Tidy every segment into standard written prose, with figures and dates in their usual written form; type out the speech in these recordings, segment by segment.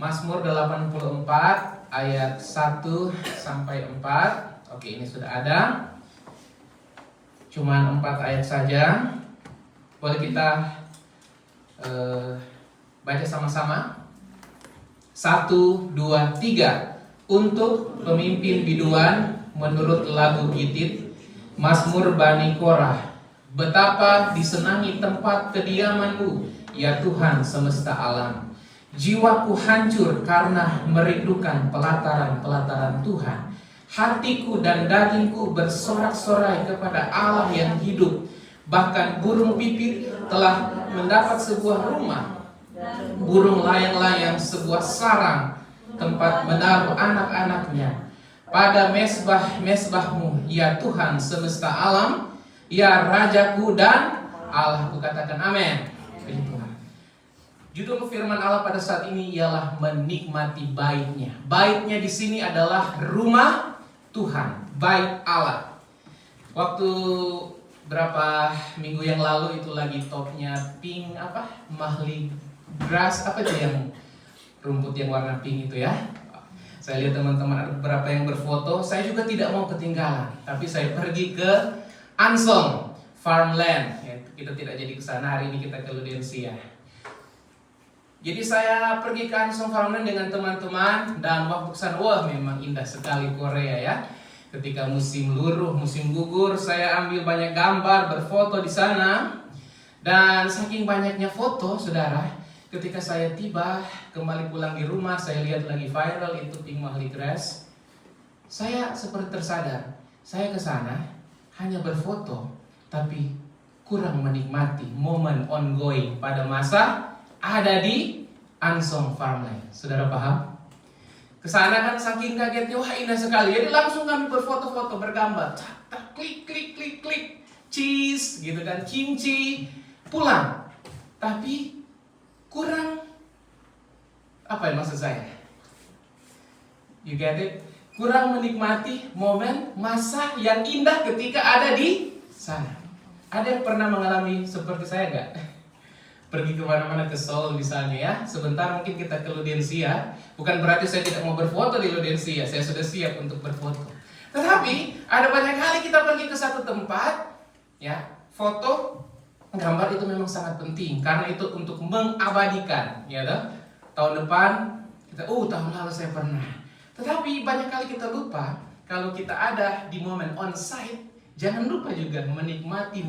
Mazmur 84 ayat 1 sampai 4. Oke, ini sudah ada. Cuman 4 ayat saja. Boleh kita baca sama-sama. 1, 2, 3. Untuk pemimpin biduan menurut lagu Gitit, Mazmur Bani Korah. Betapa disenangi tempat kediaman-Mu, ya Tuhan semesta alam. Jiwaku hancur karena merindukan pelataran-pelataran Tuhan. Hatiku dan dagingku bersorak-sorai kepada Allah yang hidup. Bahkan burung pipit telah mendapat sebuah rumah, burung layang-layang sebuah sarang, tempat menaruh anak-anaknya. Pada mesbah-mesbah-Mu, ya Tuhan semesta alam, ya Rajaku dan Allahku. Katakan amin. Puji Tuhan. Judul firman Allah pada saat ini ialah menikmati baitnya. Baitnya di sini adalah rumah Tuhan, bait Allah. Waktu berapa minggu yang lalu itu lagi topnya pink mahli grass itu yang rumput yang warna pink itu ya. Saya lihat teman-teman ada beberapa yang berfoto. Saya juga tidak mau ketinggalan, tapi saya pergi ke Ansong Farmland. Ya, kita tidak jadi ke sana hari ini, kita ke Ludensia. Jadi saya pergi ke Ansong Farmland dengan teman-teman, dan waktu kesana, wah memang indah sekali Korea ya. Ketika musim luruh, musim gugur, saya ambil banyak gambar, berfoto di sana. Dan saking banyaknya foto, saudara, ketika saya tiba, kembali pulang di rumah, saya lihat lagi viral itu pink mahli grass. Saya seperti tersadar, saya ke sana hanya berfoto, tapi kurang menikmati momen ongoing pada masa ada di Ansong Farmland. Saudara paham? Kesana kan saking kagetnya, wah indah sekali. Jadi langsung kami berfoto-foto, bergambar. Klik, klik, klik, klik. Cheese, gitu kan, kimchi. Pulang. Tapi kurang, apa yang maksud saya? You get it? Kurang menikmati momen masa yang indah ketika ada di sana. Ada yang pernah mengalami seperti saya nggak? Pergi kemana-mana ke Seoul misalnya ya, sebentar mungkin kita ke Ludensia. Bukan berarti saya tidak mau berfoto di Ludensia, saya sudah siap untuk berfoto. Tetapi ada banyak kali kita pergi ke satu tempat, ya, foto, gambar itu memang sangat penting karena itu untuk mengabadikan, ya toh. Tahun depan kita, tahun lalu saya pernah. Tetapi banyak kali kita lupa kalau kita ada di momen on-site. Jangan lupa juga menikmati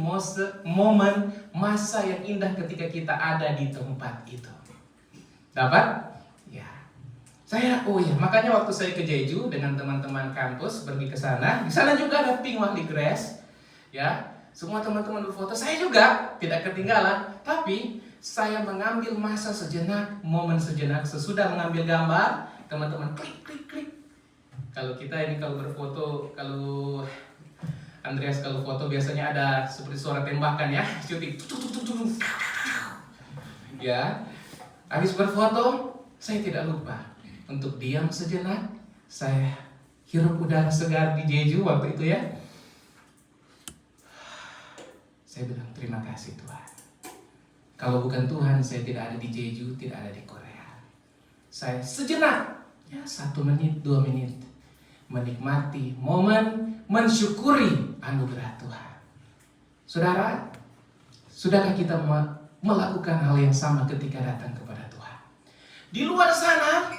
momen masa yang indah ketika kita ada di tempat itu. Dapat? Ya. Makanya waktu saya ke Jeju dengan teman-teman kampus pergi ke sana, di sana juga ada pink mahli grass. Ya, semua teman-teman berfoto, saya juga tidak ketinggalan, tapi saya mengambil masa sejenak, momen sejenak sesudah mengambil gambar, teman-teman klik klik klik. Kalau kita ini kalau berfoto, kalau Andreas kalau foto biasanya ada seperti suara tembakan ya, syuting. Ya, habis berfoto, saya tidak lupa untuk diam sejenak. Saya hirup udara segar di Jeju waktu itu ya. Saya bilang terima kasih Tuhan. Kalau bukan Tuhan, saya tidak ada di Jeju, tidak ada di Korea. Saya sejenak, ya 1 menit, 2 menit, menikmati momen, mensyukuri anugerah Tuhan. Saudara, sudahkah kita melakukan hal yang sama ketika datang kepada Tuhan? Di luar sana,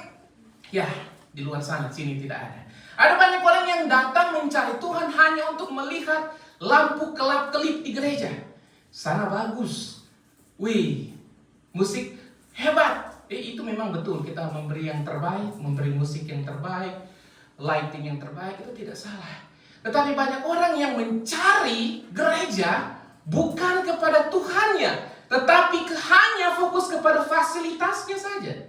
di luar sana, sini tidak ada. Ada banyak orang yang datang mencari Tuhan hanya untuk melihat lampu kelap-kelip di gereja. Sana bagus, musik hebat. Itu memang betul, kita memberi yang terbaik, memberi musik yang terbaik, lighting yang terbaik, itu tidak salah. Tetapi banyak orang yang mencari gereja bukan kepada Tuhannya, tetapi hanya fokus kepada fasilitasnya saja.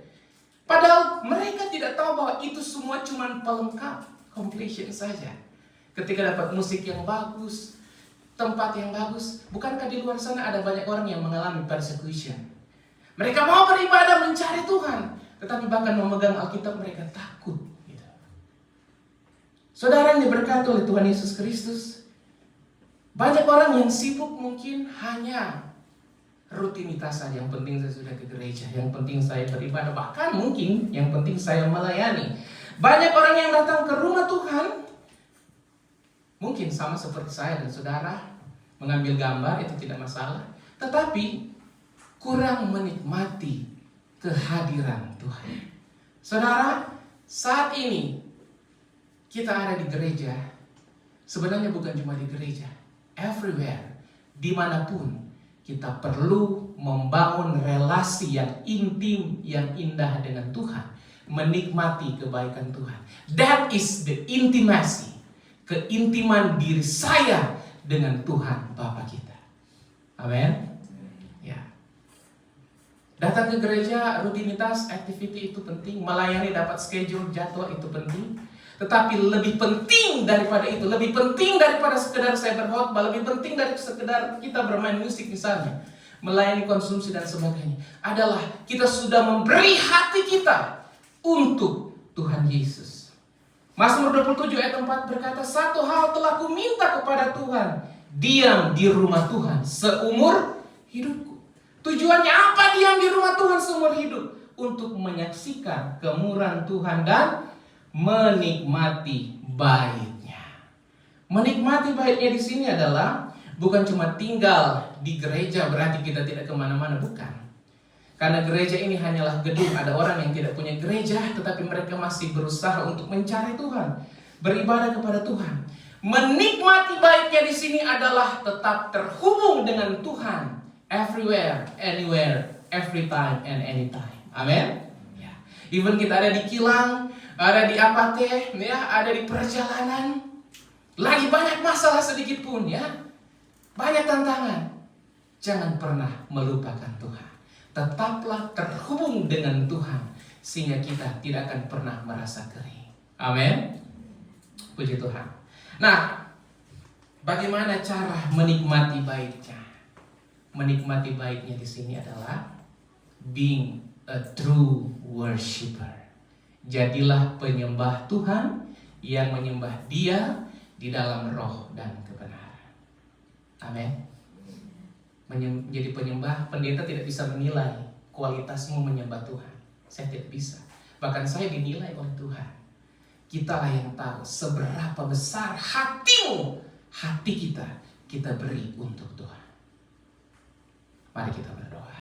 Padahal mereka tidak tahu bahwa itu semua cuma pelengkap, completion saja. Ketika dapat musik yang bagus, tempat yang bagus, bukankah di luar sana ada banyak orang yang mengalami persecution? Mereka mau beribadah mencari Tuhan, tetapi bahkan memegang Alkitab mereka takut. Saudara yang diberkati oleh Tuhan Yesus Kristus, banyak orang yang sibuk mungkin hanya rutinitas saja. Yang penting saya sudah ke gereja, yang penting saya beribadah, bahkan mungkin yang penting saya melayani. Banyak orang yang datang ke rumah Tuhan, mungkin sama seperti saya dan saudara, mengambil gambar itu tidak masalah, tetapi kurang menikmati kehadiran Tuhan. Saudara, saat ini kita ada di gereja. Sebenarnya bukan cuma di gereja, everywhere, dimanapun kita perlu membangun relasi yang intim, yang indah dengan Tuhan, menikmati kebaikan Tuhan. That is the intimacy, keintiman diri saya dengan Tuhan Bapa kita. Amin. Ya. Datang ke gereja, rutinitas, activity itu penting. Melayani, dapat schedule, jadwal itu penting. Tetapi lebih penting daripada itu, lebih penting daripada sekedar saya berkhotbah, lebih penting dari sekedar kita bermain musik misalnya, melayani konsumsi dan sebagainya, adalah kita sudah memberi hati kita untuk Tuhan Yesus. Mazmur 27 ayat 4 berkata, satu hal telah ku minta kepada Tuhan, diam di rumah Tuhan seumur hidupku. Tujuannya apa diam di rumah Tuhan seumur hidup? Untuk menyaksikan kemurahan Tuhan dan menikmati baitnya. Menikmati baitnya di sini adalah bukan cuma tinggal di gereja berarti kita tidak kemana-mana, bukan. Karena gereja ini hanyalah gedung. Ada orang yang tidak punya gereja, tetapi mereka masih berusaha untuk mencari Tuhan, beribadah kepada Tuhan. Menikmati baitnya di sini adalah tetap terhubung dengan Tuhan, everywhere, anywhere, every time and anytime. Amin. Ya. Even kita ada di kilang, ada di apate, ya, ada di perjalanan, lagi banyak masalah sedikit pun, ya, banyak tantangan. Jangan pernah melupakan Tuhan. Tetaplah terhubung dengan Tuhan, sehingga kita tidak akan pernah merasa kering. Amin. Puji Tuhan. Nah, bagaimana cara menikmati baitnya? Menikmati baitnya di sini adalah being a true worshiper. Jadilah penyembah Tuhan yang menyembah Dia di dalam roh dan kebenaran. Amin. Menjadi penyembah, pendeta tidak bisa menilai kualitasmu menyembah Tuhan. Saya tidak bisa. Bahkan saya dinilai oleh Tuhan. Kitalah yang tahu seberapa besar hatimu, hati kita beri untuk Tuhan. Mari kita berdoa.